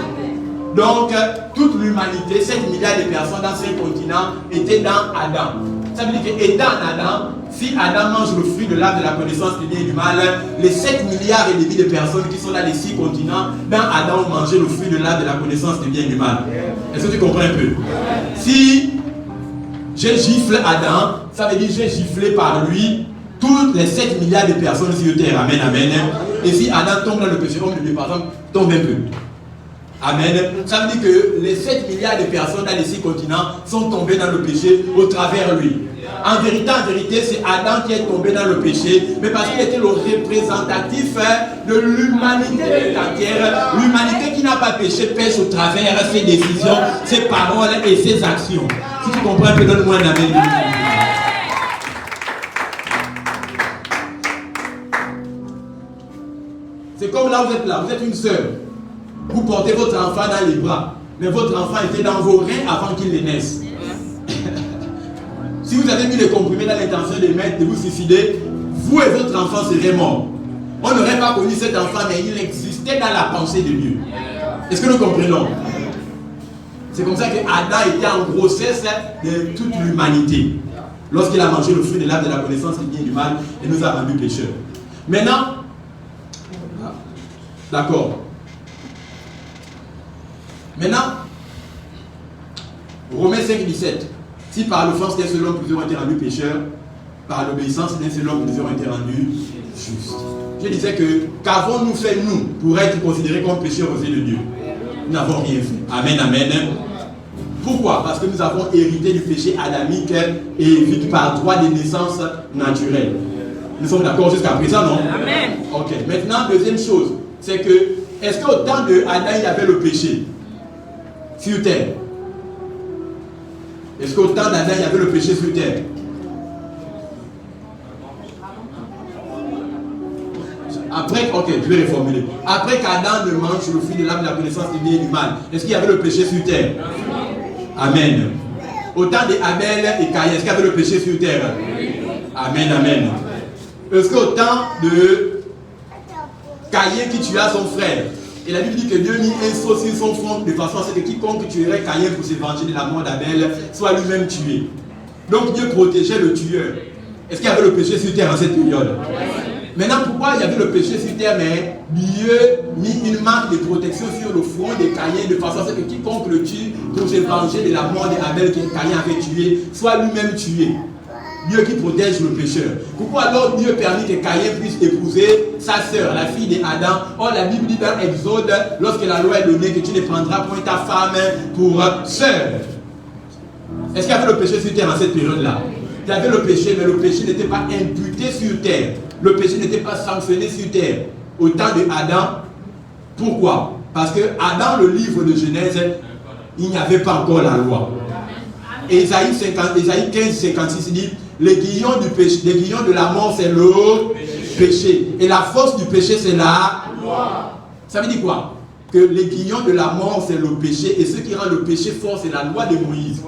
Donc, toute l'humanité, 7 milliards de personnes dans 5 continents étaient dans Adam. Ça veut dire qu'étant Adam, si Adam mange le fruit de l'arbre de la connaissance du bien et du mal, les 7 milliards et demi de personnes qui sont dans les 6 continents, dans Adam, ont mangé le fruit de l'arbre de la connaissance du bien et du mal. Est-ce que tu comprends un peu? Si je gifle Adam, ça veut dire que j'ai giflé par lui toutes les 7 milliards de personnes sur terre. Amen, amen. Et si Adam tombe dans le péché, comme le par exemple, tombe un peu. Amen. Ça veut dire que les 7 milliards de personnes dans les 6 continents sont tombées dans le péché au travers de lui. En vérité, c'est Adam qui est tombé dans le péché, mais parce qu'il était le représentatif de l'humanité entière. L'humanité qui n'a pas péché pêche au travers ses décisions, ses paroles et ses actions. Si tu comprends un peu, donne-moi un amen. C'est comme là, vous êtes une sœur. Vous portez votre enfant dans les bras, mais votre enfant était dans vos reins avant qu'il ne naisse. Si vous avez mis les comprimés dans l'intention de vous suicider, vous et votre enfant seraient morts. On n'aurait pas connu cet enfant, mais il existait dans la pensée de Dieu. Est-ce que nous comprenons? C'est comme ça que Adam était en grossesse de toute l'humanité. Lorsqu'il a mangé le fruit de l'arbre de la connaissance du bien et du mal, et nous a rendus pécheurs. Maintenant, d'accord. Maintenant, Romains 5, 17. Si par l'offense d'un seul homme plusieurs ont été rendus pécheurs, par l'obéissance d'un seul homme plusieurs ont été rendus justes. Je disais que qu'avons-nous fait nous pour être considérés comme pécheurs aux yeux de Dieu? Nous n'avons rien fait. Amen, amen. Pourquoi? Parce que nous avons hérité du péché adamique et vécu par droit de naissance naturelle. Nous sommes d'accord jusqu'à présent, non? Amen. Ok. Maintenant, deuxième chose, c'est que est-ce qu'au temps de Adam, il y avait le péché sur terre? Est-ce qu'au temps d'Adam, il y avait le péché sur terre? Après, ok, je vais reformuler. Après qu'Adam ne mange le fruit de l'arbre de la connaissance du bien et du mal, est-ce qu'il y avait le péché sur terre? Amen. Au temps d'Abel et Caïn, est-ce qu'il y avait le péché sur terre? Amen, amen. Est-ce qu'au temps de Caïn qui tua son frère, et la Bible dit que Dieu mit un sceau sur son front de façon à ce que quiconque tuerait Caïn pour se venger de la mort d'Abel soit lui-même tué. Donc Dieu protégeait le tueur. Est-ce qu'il y avait le péché sur terre en cette période? Maintenant, pourquoi il y avait le péché sur terre, mais Dieu mit une marque de protection sur le front de Caïn de façon à ce que quiconque le tue pour se venger de la mort d'Abel que Caïn avait tué soit lui-même tué. Dieu qui protège le pécheur. Pourquoi alors Dieu permit que Caïn puisse épouser sa sœur, la fille d'Adam? Or la Bible dit dans Exode, lorsque la loi est donnée, que tu ne prendras point ta femme pour sœur. Est-ce qu'il y avait le péché sur terre en cette période-là? Il y avait le péché, mais le péché n'était pas imputé sur terre. Le péché n'était pas sanctionné sur terre. Au temps de Adam. Pourquoi? Parce que dans le livre de Genèse, il n'y avait pas encore la loi. Ésaïe 15, 56 dit, l'aiguillon du péché, l'aiguillon de la mort, c'est le péché. Et la force du péché, c'est la loi. Ça veut dire quoi? Que l'aiguillon de la mort, c'est le péché. Et ce qui rend le péché fort, c'est la loi de Moïse.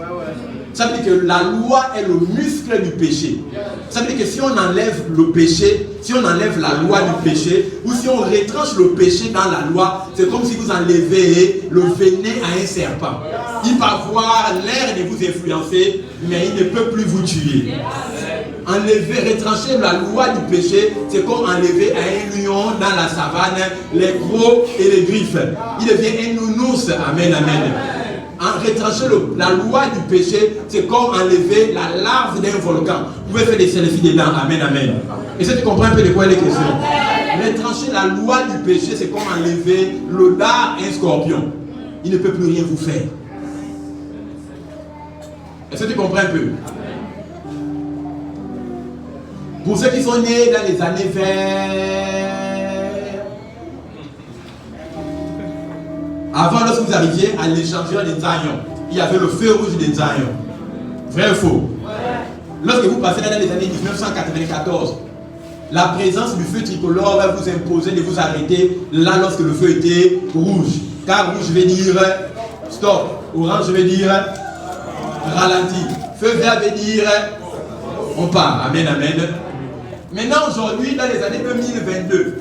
Ça veut dire que la loi est le muscle du péché. Ça veut dire que si on enlève le péché, si on enlève la loi du péché, ou si on retranche le péché dans la loi, c'est comme si vous enlevez le venin à un serpent. Il va avoir l'air de vous influencer, mais il ne peut plus vous tuer. Enlever, retrancher la loi du péché, c'est comme enlever à un lion dans la savane les crocs et les griffes. Il devient un nounours. Amen, amen. En retrancher la loi du péché, c'est comme enlever la larve d'un volcan. Vous pouvez faire des selfies dedans. Amen, amen. Et ça, tu comprends un peu de quoi il est question. Retrancher la loi du péché, c'est comme enlever le dard à un scorpion. Il ne peut plus rien vous faire. Est-ce que tu comprends un peu? Pour ceux qui sont nés dans les années 20, avant, lorsque vous arriviez à l'échangeur des Zion, il y avait le feu rouge des Zion. Vrai ou faux? Lorsque vous passez dans les années 1994, la présence du feu tricolore va vous imposer de vous arrêter là lorsque le feu était rouge. Car rouge veut dire stop, orange veut dire ralenti, feu vert veut dire on part. Amen, amen. Maintenant, aujourd'hui, dans les années 2022,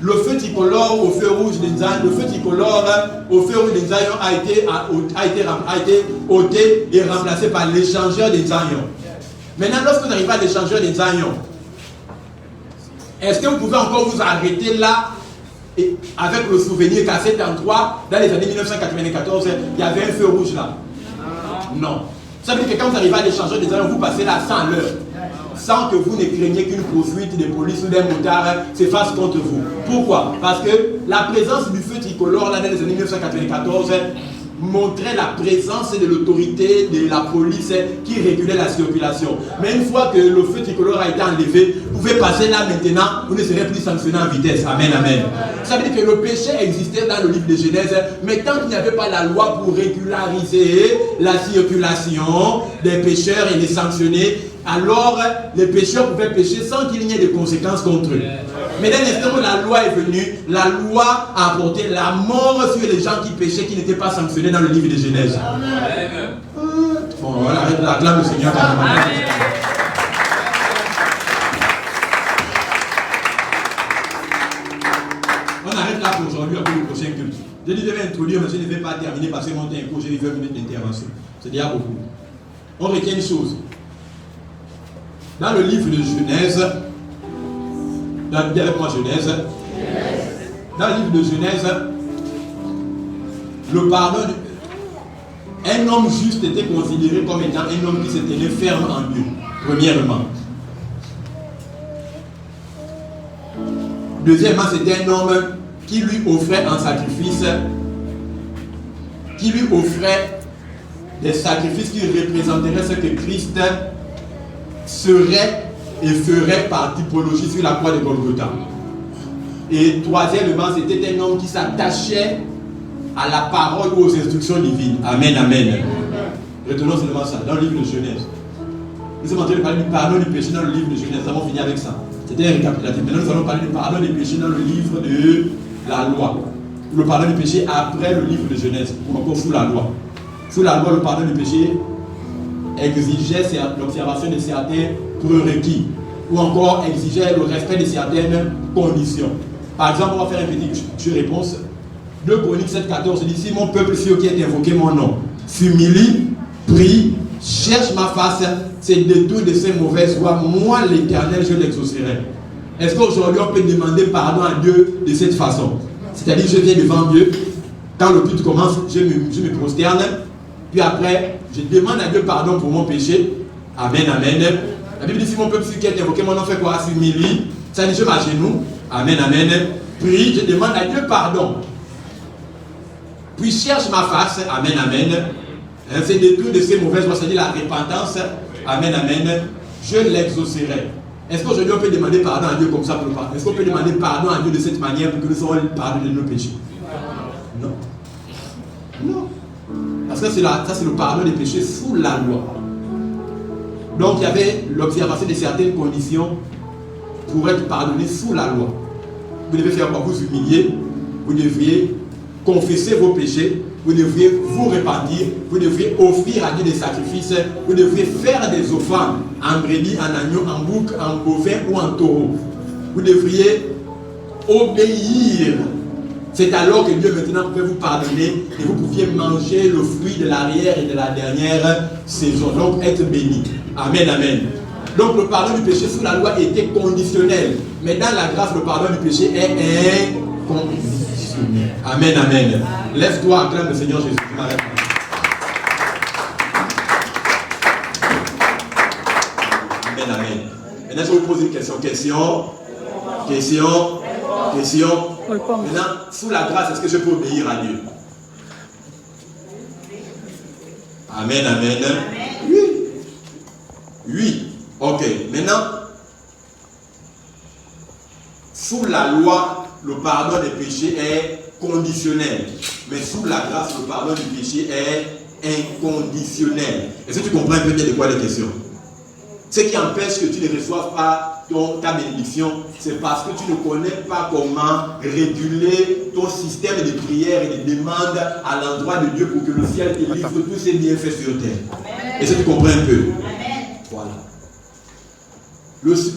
le feu tricolore au feu rouge des Zion, le feu tricolore au feu rouge des Zion a été ôté et remplacé par l'échangeur des Zion. Maintenant, lorsque vous arrivez à l'échangeur des Zion, est-ce que vous pouvez encore vous arrêter là et avec le souvenir qu'à cet endroit, dans les années 1994, il y avait un feu rouge là? Non. Ça veut dire que quand vous arrivez à l'échangeur des Zion, vous passez là 100 à l'heure, sans que vous ne craignez qu'une poursuite de police ou d'un motard se fasse contre vous. Pourquoi? Parce que la présence du feu tricolore là dans les années 1994 montrait la présence de l'autorité de la police qui régulait la circulation. Mais une fois que le feu tricolore a été enlevé, vous pouvez passer là maintenant, vous ne serez plus sanctionné en vitesse. Amen, amen. Ça veut dire que le péché existait dans le livre de Genèse, mais tant qu'il n'y avait pas la loi pour régulariser la circulation des pécheurs et les sanctionner, alors les pécheurs pouvaient pécher sans qu'il n'y ait de conséquences contre eux. Mais dès l'instant où la loi est venue, la loi a apporté la mort sur les gens qui péchaient, qui n'étaient pas sanctionnés dans le livre de Genèse. Bon, voilà, acclame le Seigneur. On arrête là pour aujourd'hui, après le prochain culte. Je devais introduire, mais je ne vais pas terminer parce que mon temps est court, j'ai 20 minutes d'intervention. C'est déjà beaucoup. On retient une chose. Dans le livre de Genèse, dans le livre de Genèse, le pardon, un homme juste était considéré comme étant un homme qui se tenait ferme en Dieu, premièrement. Deuxièmement, c'était un homme qui lui offrait un sacrifice, qui lui offrait des sacrifices qui représenteraient ce que Christ serait et ferait par typologie sur la croix de Golgotha. Et troisièmement, c'était un homme qui s'attachait à la parole ou aux instructions divines. Amen, amen. Retenons seulement ça, dans le livre de Genèse. Nous sommes en train de parler du pardon du péché dans le livre de Genèse. Nous avons fini avec ça. C'était un récapitulatif. Maintenant, nous allons parler du pardon du péché dans le livre de la loi. Le pardon du péché après le livre de Genèse, ou encore sous la loi. Sous la loi, le pardon du péché exigeait l'observation de certains prérequis. ou encore exigeait le respect de certaines conditions. Par exemple, on va faire un petit jeu-réponse. 2 Chroniques 7,14 dit: si mon peuple qui est invoqué mon nom s'humilie, prie, cherche ma face, se détourne de ses mauvaises voies, moi l'Éternel, je l'exaucerai. Est-ce qu'aujourd'hui on peut demander pardon à Dieu de cette façon? C'est-à-dire, je viens devant Dieu, quand le culte commence, je me prosterne, puis après, je demande à Dieu pardon pour mon péché. Amen, amen. La Bible dit: si mon peuple qui est invoqué mon nom fait quoi? S'humilie, ça dit: je m'agenouille. Amen, amen. Prie, je demande à Dieu pardon. Puis cherche ma face. Amen, amen. C'est détruit de ces mauvaises voies, c'est-à-dire la repentance. Amen, amen. Je l'exaucerai. Est-ce qu'aujourd'hui on peut demander pardon à Dieu comme ça pour le pardon? Est-ce qu'on peut demander pardon à Dieu de cette manière pour que nous soyons pardonnés de nos péchés? Non. Non. Parce que ça c'est le pardon des péchés sous la loi. Donc il y avait l'observation de certaines conditions pour être pardonné sous la loi. Vous devez faire quoi? Vous humilier, vous devriez confesser vos péchés, vous devriez vous repentir, vous devriez offrir à Dieu des sacrifices, vous devriez faire des offrandes en brebis, en agneau, en bouc, en bovin ou en taureau. Vous devriez obéir. C'est alors que Dieu maintenant peut vous pardonner et vous pouviez manger le fruit de l'arrière et de la dernière saison. Donc être béni. Amen, amen. Donc le pardon du péché sous la loi était conditionnel. Mais dans la grâce, le pardon du péché est inconditionnel. Amen, amen. Lève-toi, acclame le Seigneur Jésus. Amen, amen. Maintenant, je vais vous poser une question. Question. Maintenant, sous la grâce, est-ce que je peux obéir à Dieu? Amen, amen. Oui. Oui. Ok. Maintenant, sous la loi, le pardon des péchés est conditionnel. Mais sous la grâce, le pardon du péché est inconditionnel. Est-ce que tu comprends un peu bien de quoi la question? Ce qui empêche que tu ne reçoives pas ta bénédiction, c'est parce que tu ne connais pas comment réguler ton système de prière et de demande à l'endroit de Dieu pour que le ciel te livre tous ses bienfaits sur terre. Est-ce que tu comprends un peu? Voilà.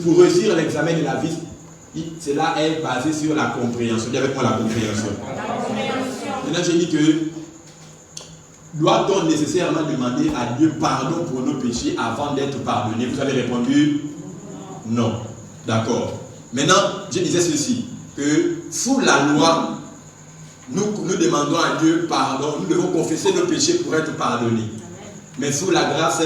Pour réussir l'examen de la vie, cela est basé sur la compréhension. Dis avec moi la compréhension. Maintenant, j'ai dit que doit-on nécessairement demander à Dieu pardon pour nos péchés avant d'être pardonné? Vous avez répondu non. D'accord. Maintenant, je disais ceci, que sous la loi, nous demandons à Dieu pardon, nous devons confesser nos péchés pour être pardonnés. Mais sous la grâce,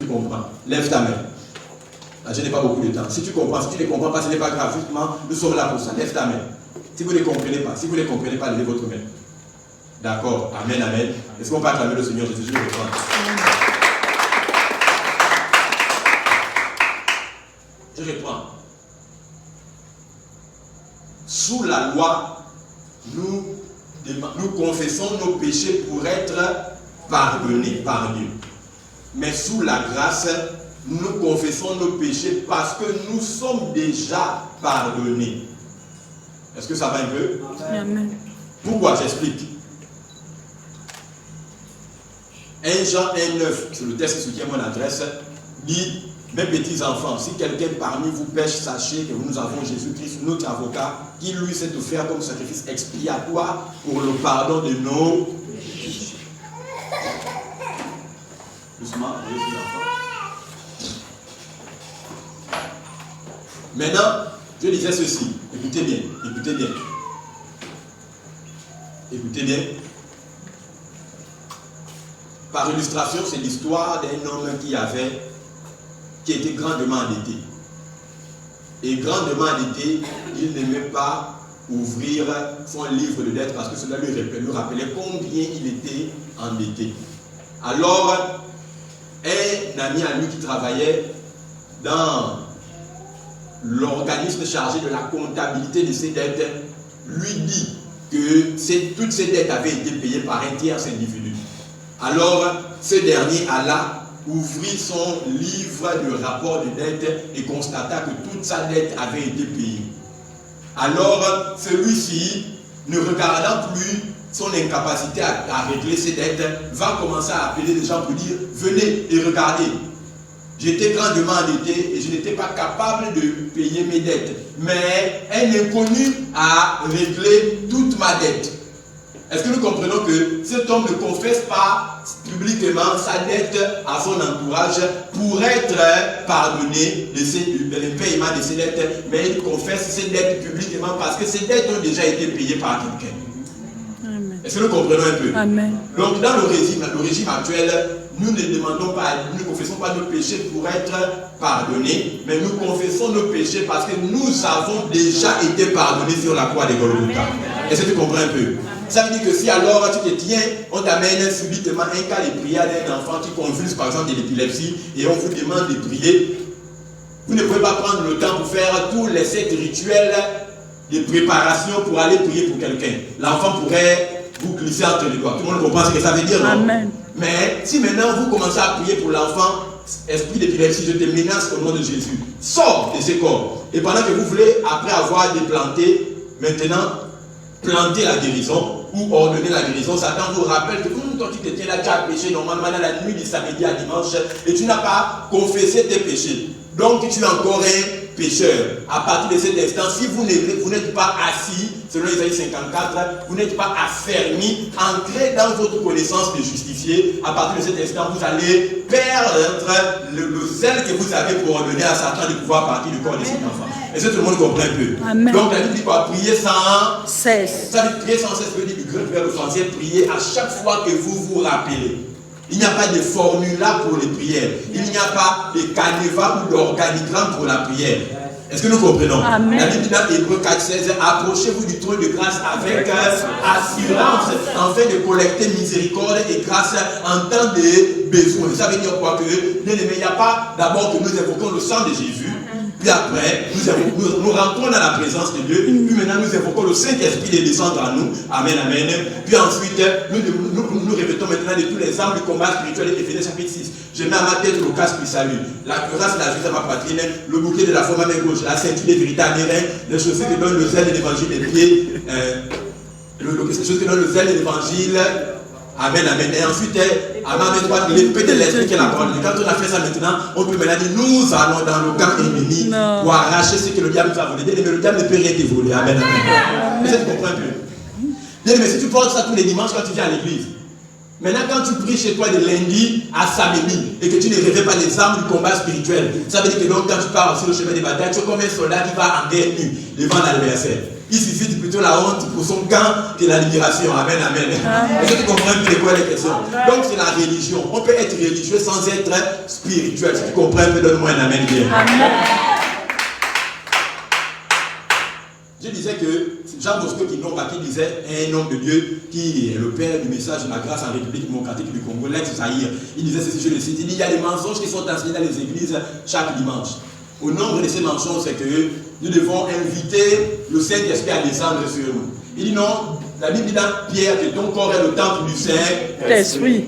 tu comprends. Lève ta main. Là, je n'ai pas beaucoup de temps. Si tu comprends, si tu ne comprends pas, ce n'est pas grave. Justement, nous sommes là pour ça. Lève ta main. Si vous ne comprenez pas, levez votre main. D'accord. Amen, amen. Est-ce qu'on peut acclamer le Seigneur Jésus? Je reprends. Je reprends. Sous la loi, nous confessons nos péchés pour être pardonnés par Dieu. Mais sous la grâce, nous confessons nos péchés parce que nous sommes déjà pardonnés. Est-ce que ça va un peu? Amen. Pourquoi? J'explique. 1 Jean 1,9, c'est le texte qui soutient mon adresse, dit: mes petits enfants, si quelqu'un parmi vous pêche, sachez que nous avons Jésus-Christ, notre avocat, qui lui s'est offert comme sacrifice expiatoire pour le pardon de nos péchés. Doucement, les enfants. Maintenant, je disais ceci. Écoutez bien, écoutez bien. Écoutez bien. Par illustration, c'est l'histoire d'un homme qui était grandement endetté. Et grandement endetté, il n'aimait pas ouvrir son livre de dette parce que cela lui rappelait combien il était endetté. Alors, un ami à lui qui travaillait dans l'organisme chargé de la comptabilité de ses dettes lui dit que toutes ces dettes avaient été payées par un tiers individu. Alors, ce dernier alla ouvrir son livre de rapport de dette et constata que toute sa dette avait été payée. Alors, celui-ci, ne regardant plus son incapacité à régler ses dettes, va commencer à appeler les gens pour dire venez et regardez. J'étais grandement endetté et je n'étais pas capable de payer mes dettes. Mais un inconnu a réglé toute ma dette. Est-ce que nous comprenons que cet homme ne confesse pas publiquement sa dette à son entourage pour être pardonné le paiement de ses dettes, mais il confesse ses dettes publiquement parce que ses dettes ont déjà été payées par quelqu'un. Est-ce que nous comprenons un peu? Amen. Donc dans le régime actuel, nous ne demandons pas, nous ne confessons pas nos péchés pour être pardonnés, mais nous confessons nos péchés parce que nous avons déjà été pardonnés sur la croix de Golgotha. Est-ce que tu comprends un peu? Ça veut dire que si alors tu te tiens, on t'amène subitement un cas de prière d'un enfant qui convulse par exemple de l'épilepsie et on vous demande de prier, vous ne pouvez pas prendre le temps pour faire tous les 7 rituels de préparation pour aller prier pour quelqu'un. L'enfant pourrait vous glisser entre les doigts. Tout le monde comprend ce que ça veut dire, non? Amen. Mais si maintenant vous commencez à prier pour l'enfant, esprit d'épilepsie, je te menace au nom de Jésus. Sors de ce corps. Et pendant que vous voulez, après avoir déplanté, maintenant, planter la guérison ou ordonner la guérison, Satan vous rappelle que toi tu te tiens là, tu as péché normalement dans la nuit du samedi à dimanche et tu n'as pas confessé tes péchés. Donc tu es encore un pécheur. À partir de cet instant, si vous n'êtes pas assis, selon Isaïe 54, vous n'êtes pas affermi, ancré dans votre connaissance de justifié, à partir de cet instant, vous allez perdre le zèle que vous avez pour ordonner à Satan de pouvoir partir du corps de cet enfant. Est-ce que tout le monde comprend un peu? Amen. Donc la Bible dit quoi? Prier sans cesse. Ça veut dire prier sans cesse, veut dire du grec vers le français, prier à chaque fois que vous vous rappelez. Il n'y a pas de formula pour les prières. Il n'y a pas de canevas ou d'organigramme pour la prière. Est-ce que nous comprenons? Amen. La Bible dit dans Hébreux 4,16, approchez-vous du trône de grâce avec assurance, afin de collecter miséricorde et grâce en temps de besoin. Ça veut dire quoi? Que il n'y a pas d'abord que nous évoquons le sang de Jésus. Puis après, nous rentrons dans la présence de Dieu. Puis maintenant, nous évoquons le Saint-Esprit de descendre en nous. Amen, amen. Puis ensuite, nous répétons maintenant de tous les armes du combat spirituel de Éphésiens chapitre 6. Je mets à ma tête le casque du salut, la cuirasse de la justice à ma poitrine, le bouclier de la forme à main gauche, la ceinture des vérités à mes reins, les chaussures qui donnent le zèle de l'évangile des pieds, les chaussures qui donnent le zèle de l'évangile. Amen, amen. Et ensuite, à ma main droite, l'épée de l'esprit qui est la parole. Quand on a fait ça maintenant, on peut maintenant dire, nous allons dans le camp ennemi pour arracher ce que le diable nous a volé. Mais le diable ne peut rien te voler. Amen, amen. Est-ce que tu comprends un peu? Bien, mais si tu portes ça tous les dimanches quand tu viens à l'église, maintenant quand tu pries chez toi de lundi à samedi et que tu ne révèles pas les armes du combat spirituel, ça veut dire que donc quand tu pars sur le chemin des batailles, tu es comme un soldat qui va en guerre nue devant l'adversaire. Il suffit plutôt la honte pour son camp que la libération. Amen, amen. Est-ce que tu comprends un peu quoi les questions? Donc c'est la religion. On peut être religieux sans être spirituel. Si tu comprends un peu, donne-moi un amen bien. Amen. Je disais que Jean Bosco qui disait un homme de Dieu qui est le père du message de la grâce en République démocratique du Congo, l'ex-Zaïre. Il disait ceci, je le cite, il dit, il y a des mensonges qui sont enseignés dans les églises chaque dimanche. Au nombre de ces mensonges, c'est que nous devons inviter le Saint-Esprit à descendre sur nous. Il dit non, la Bible dit dans Pierre que ton corps est le temple du Saint-Esprit.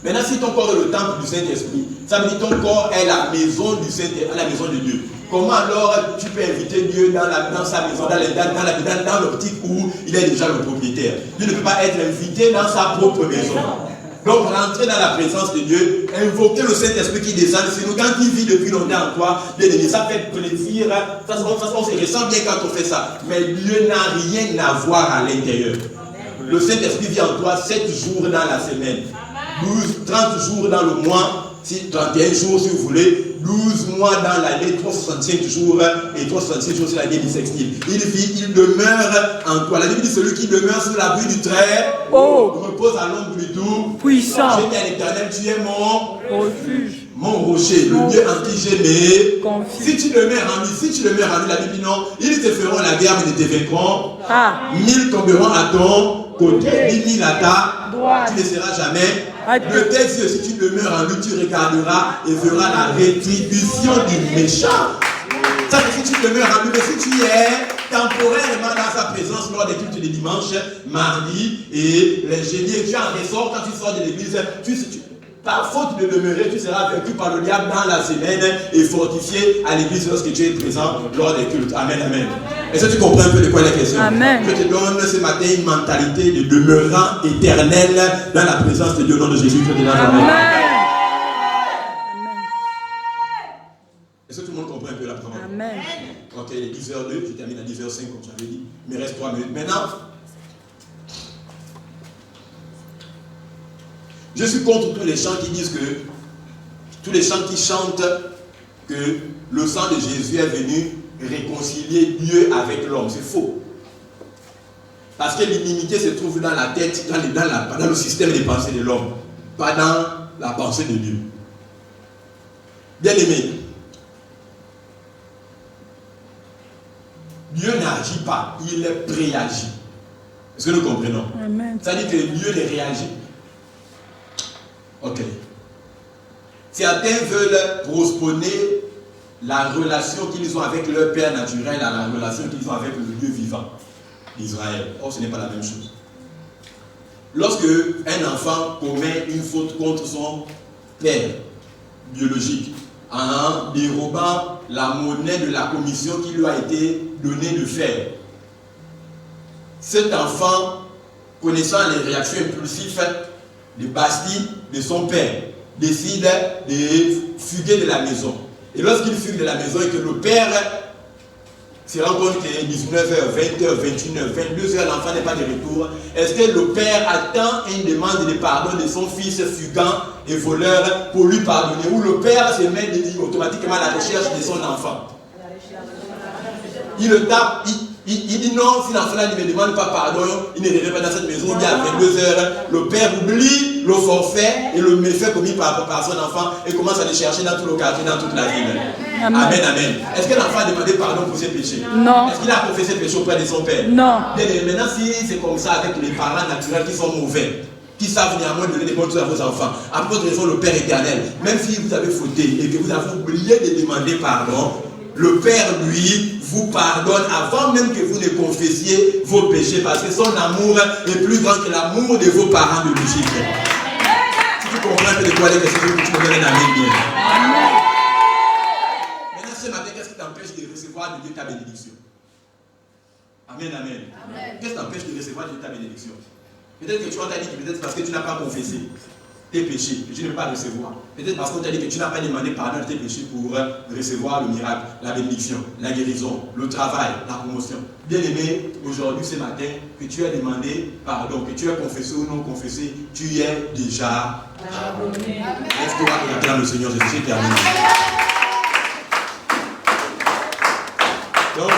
Maintenant, si ton corps est le temple du Saint-Esprit, ça veut dire que ton corps est la maison du Saint-Esprit, la maison de Dieu. Comment alors tu peux inviter Dieu dans sa maison, dans l'optique où il est déjà le propriétaire? Dieu ne peut pas être invité dans sa propre maison. Donc, rentrer dans la présence de Dieu, invoquer le Saint-Esprit qui descend sur nous. Quand il vit depuis longtemps en toi, ça fait plaisir. On se ressent bien quand on fait ça. Mais Dieu n'a rien à voir à l'intérieur. Le Saint-Esprit vit en toi 7 jours dans la semaine, 30 jours dans le mois, 31 jours si vous voulez, 12 mois dans l'année, 365 jours et 366 jours sur l'année bissextile. Il vit, il demeure en toi. La Bible dit celui qui demeure sous l'abri du Très-Haut repose à l'ombre du Tout-Puissant. J'ai dit à l'Éternel, tu es mon refuge, mon rocher, le Dieu en qui j'ai mes confiance. Si tu demeures en lui, la Bible dit non, ils te feront la guerre mais ne te vaincront. 1000 tomberont à ton côté, 10 000 à ta droite. Tu ne seras jamais. De tes yeux, si tu demeures en lui, tu regarderas et verras la rétribution du méchant. Ça veut dire si tu demeures en lui, mais si tu es temporairement dans sa présence lors des cultes de dimanche, mardi et les jeudis, et tu en ressors quand tu sors de l'église, par faute de demeurer, tu seras vaincu par le diable dans la semaine et fortifié à l'église lorsque tu es présent lors des cultes. Amen, amen. Est-ce que tu comprends un peu de quoi il est question? Amen. Je te donne ce matin une mentalité de demeurant éternel dans la présence de Dieu au nom de Jésus. Amen. Est-ce que tout le monde comprend un peu la parole? Amen. Ok, il est 10h02, je termine à 10h05 comme j'avais dit. Il me reste 3 minutes. Maintenant, je suis contre tous les chants qui disent que, tous les chants qui chantent que le sang de Jésus est venu réconcilier Dieu avec l'homme. C'est faux. Parce que l'inimité se trouve dans la tête, dans le système des pensées de l'homme, pas dans la pensée de Dieu. Bien aimé, Dieu n'agit pas, il préagit. Est-ce que nous comprenons? Amen. Ça dit que Dieu ne réagit. Ok. Certains veulent postponer la relation qu'ils ont avec leur père naturel à la relation qu'ils ont avec le Dieu vivant d'Israël. Or, ce n'est pas la même chose. Lorsque un enfant commet une faute contre son père biologique en dérobant la monnaie de la commission qui lui a été donnée de faire, cet enfant, connaissant les réactions impulsives de Basti, de son père, décide de fuguer de la maison. Et lorsqu'il fugue de la maison et que le père se rend compte qu'il est 19h, 20h, 21h, 22h, l'enfant n'est pas de retour, est-ce que le père attend une demande de pardon de son fils fugant et voleur pour lui pardonner, ou le père se met automatiquement à la recherche de son enfant? Il le tape, il dit non, si l'enfant ne me demande pas pardon, il ne revient pas dans cette maison, il y a 22h, le père oublie le forfait et le méfait commis par son enfant et commence à le chercher dans tout le quartier, dans toute la ville. Amen, amen. Est-ce que l'enfant a demandé pardon pour ses péchés? Non. Est-ce qu'il a confessé le péché auprès de son père? Non. Maintenant, si c'est comme ça avec les parents naturels qui sont mauvais, qui savent néanmoins donner des bonnes choses à vos enfants, à votre raison, le Père éternel, même si vous avez fauté et que vous avez oublié de demander pardon, le Père, lui, vous pardonne avant même que vous ne confessiez vos péchés, parce que son amour est plus grand que l'amour de vos parents biologiques. Si tu comprends de quoi les questions, tu me donnes un amen bien. Maintenant, ce matin, qu'est-ce qui t'empêche de recevoir de Dieu ta bénédiction? Amen, amen. Qu'est-ce qui t'empêche de recevoir de Dieu ta bénédiction? Peut-être que tu as dit que peut-être parce que tu n'as pas confessé tes péchés, que tu ne peux pas recevoir. Peut-être parce qu'on t'a dit que tu n'as pas demandé pardon de tes péchés pour recevoir le miracle, la bénédiction, la guérison, le travail, la promotion. Bien aimé, aujourd'hui, ce matin, que tu as demandé pardon, que tu as confessé ou non confessé, tu es déjà pardonné. Lève-toi et acclame le Seigneur Jésus. C'est terminé. Donc,